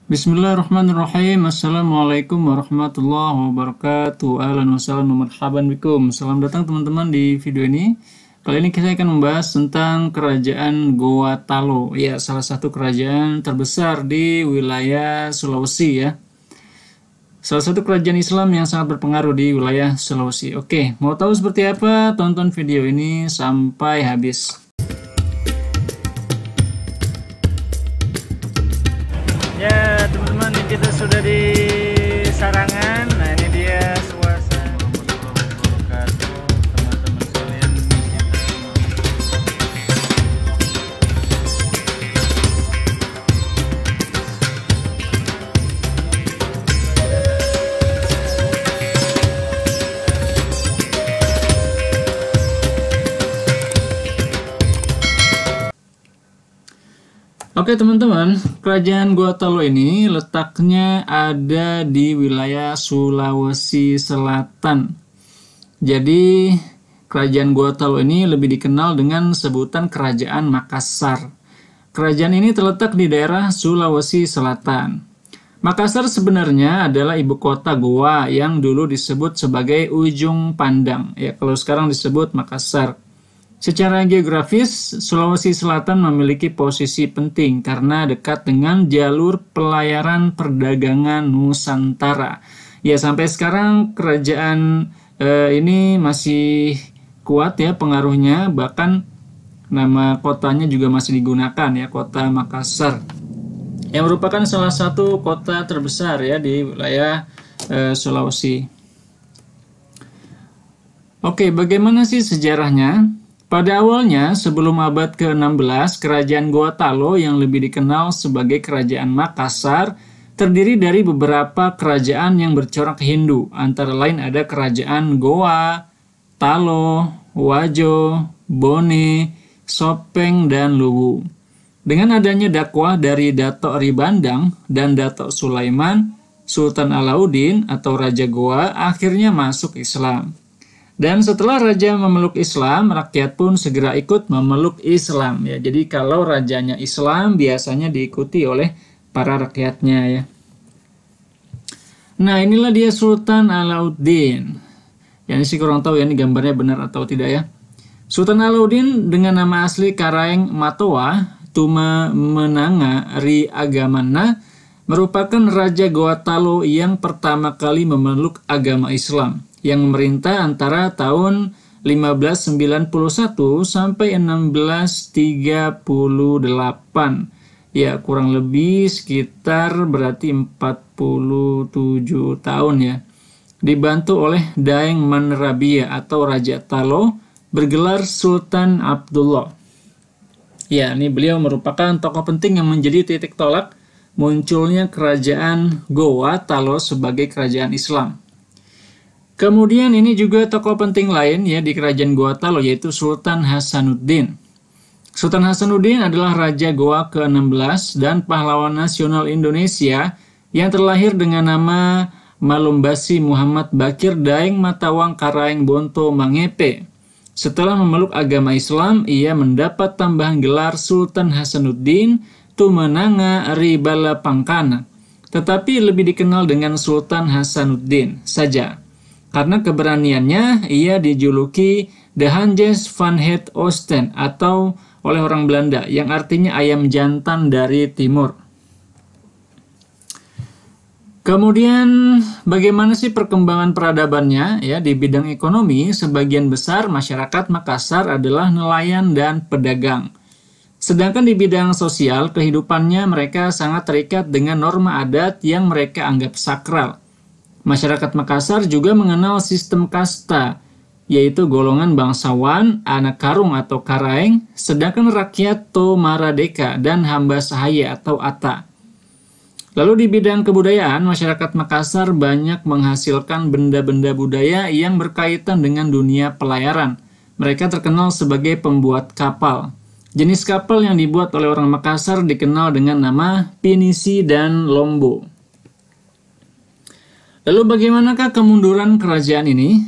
Bismillahirrahmanirrahim. Assalamualaikum warahmatullahi wabarakatuh. Ahlan wa sahlan wa marhaban bikum. Selamat datang teman-teman di video ini. Kali ini kita akan membahas tentang kerajaan Goa Talo. Ya, salah satu kerajaan terbesar di wilayah Sulawesi ya. Salah satu kerajaan Islam yang sangat berpengaruh di wilayah Sulawesi. Oke, mau tahu seperti apa? Tonton video ini sampai habis. Ya teman-teman, kita sudah di Sarangan. Nah ini dia suasana. Teman-teman sekalian, Oke teman-teman, kerajaan Goa Talo ini letaknya ada di wilayah Sulawesi Selatan. Jadi kerajaan Goa Talo ini lebih dikenal dengan sebutan Kerajaan Makassar. Kerajaan ini terletak di daerah Sulawesi Selatan. Makassar sebenarnya adalah ibu kota Goa yang dulu disebut sebagai Ujung Pandang. Ya, kalau sekarang disebut Makassar. Secara geografis, Sulawesi Selatan memiliki posisi penting karena dekat dengan jalur pelayaran perdagangan Nusantara. Ya, sampai sekarang kerajaan ini masih kuat ya pengaruhnya, bahkan nama kotanya juga masih digunakan ya, kota Makassar. Yang merupakan salah satu kota terbesar ya di wilayah Sulawesi. Oke, bagaimana sih sejarahnya? Pada awalnya, sebelum abad ke-16, kerajaan Goa Talo yang lebih dikenal sebagai Kerajaan Makassar terdiri dari beberapa kerajaan yang bercorak Hindu. Antara lain ada Kerajaan Goa, Talo, Wajo, Bone, Sopeng, dan Luwu. Dengan adanya dakwah dari Dato' Ribandang dan Dato' Sulaiman, Sultan Alauddin atau Raja Goa akhirnya masuk Islam. Dan setelah raja memeluk Islam, rakyat pun segera ikut memeluk Islam. Ya, jadi kalau rajanya Islam, biasanya diikuti oleh para rakyatnya. Ya. Nah, inilah dia Sultan Alauddin. Ya, ini sih kurang tahu ya, ini gambarnya benar atau tidak ya. Sultan Alauddin dengan nama asli Karaeng Matoa, Tuma Menanga Ri Agamana, merupakan Raja Goa Talo yang pertama kali memeluk agama Islam, yang memerintah antara tahun 1591 sampai 1638. Ya, kurang lebih sekitar berarti 47 tahun ya. Dibantu oleh Daeng Manrabia atau Raja Talo bergelar Sultan Abdullah. Ya, ini beliau merupakan tokoh penting yang menjadi titik tolak munculnya kerajaan Goa Talo sebagai kerajaan Islam. Kemudian ini juga tokoh penting lain ya di kerajaan Goa Talo, yaitu Sultan Hasanuddin. Sultan Hasanuddin adalah Raja Goa ke-16 dan pahlawan nasional Indonesia yang terlahir dengan nama Malumbasi Muhammad Bakir Daeng Matawang Karaeng Bonto Mangepe. Setelah memeluk agama Islam, ia mendapat tambahan gelar Sultan Hasanuddin Tumenanga Ribala Pangkana, tetapi lebih dikenal dengan Sultan Hasanuddin saja. Karena keberaniannya, ia dijuluki The Hanjes van het Oosten atau oleh orang Belanda, yang artinya ayam jantan dari timur. Kemudian bagaimana sih perkembangan peradabannya? Ya, di bidang ekonomi, sebagian besar masyarakat Makassar adalah nelayan dan pedagang. Sedangkan di bidang sosial, kehidupannya mereka sangat terikat dengan norma adat yang mereka anggap sakral. Masyarakat Makassar juga mengenal sistem kasta, yaitu golongan bangsawan, anak karung atau karaeng, sedangkan rakyat Tomaradeka dan hamba sahaya atau ata. Lalu di bidang kebudayaan, masyarakat Makassar banyak menghasilkan benda-benda budaya yang berkaitan dengan dunia pelayaran. Mereka terkenal sebagai pembuat kapal. Jenis kapal yang dibuat oleh orang Makassar dikenal dengan nama pinisi dan lombo. Lalu bagaimanakah kemunduran kerajaan ini?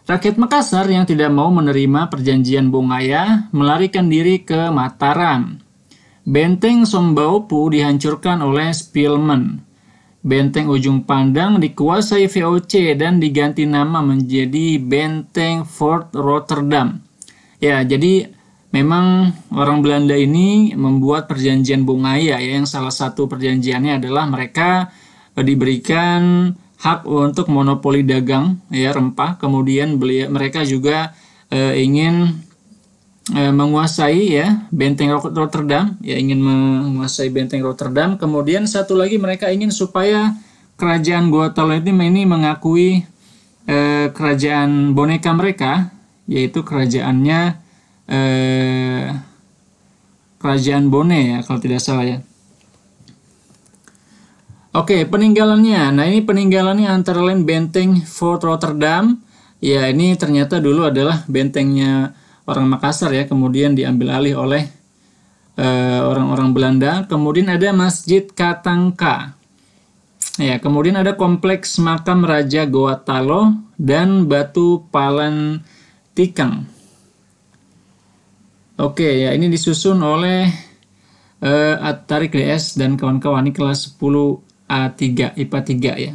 Rakyat Makassar yang tidak mau menerima perjanjian Bongaya melarikan diri ke Mataram. Benteng Sombaopu dihancurkan oleh Spielman. Benteng Ujung Pandang dikuasai VOC dan diganti nama menjadi Benteng Fort Rotterdam. Ya, jadi memang orang Belanda ini membuat perjanjian Bongaya ya, yang salah satu perjanjiannya adalah mereka diberikan hak untuk monopoli dagang ya rempah. Kemudian mereka juga ingin menguasai ya benteng Rotterdam, ya ingin menguasai benteng Rotterdam. Kemudian satu lagi mereka ingin supaya kerajaan Goa-Talo ini mengakui kerajaan boneka mereka, yaitu kerajaannya kerajaan Bone ya kalau tidak salah ya. Oke, peninggalannya. Nah, ini peninggalannya antara lain benteng Fort Rotterdam. Ya, ini ternyata dulu adalah bentengnya orang Makassar ya, kemudian diambil alih oleh orang-orang Belanda. Kemudian ada Masjid Katangka. Ya, kemudian ada kompleks makam Raja Goa-Talo dan Batu Palan Tikang. Oke, ya ini disusun oleh At-Tariq DS dan kawan-kawan, ini kelas 10 A3 IPA 3 ya.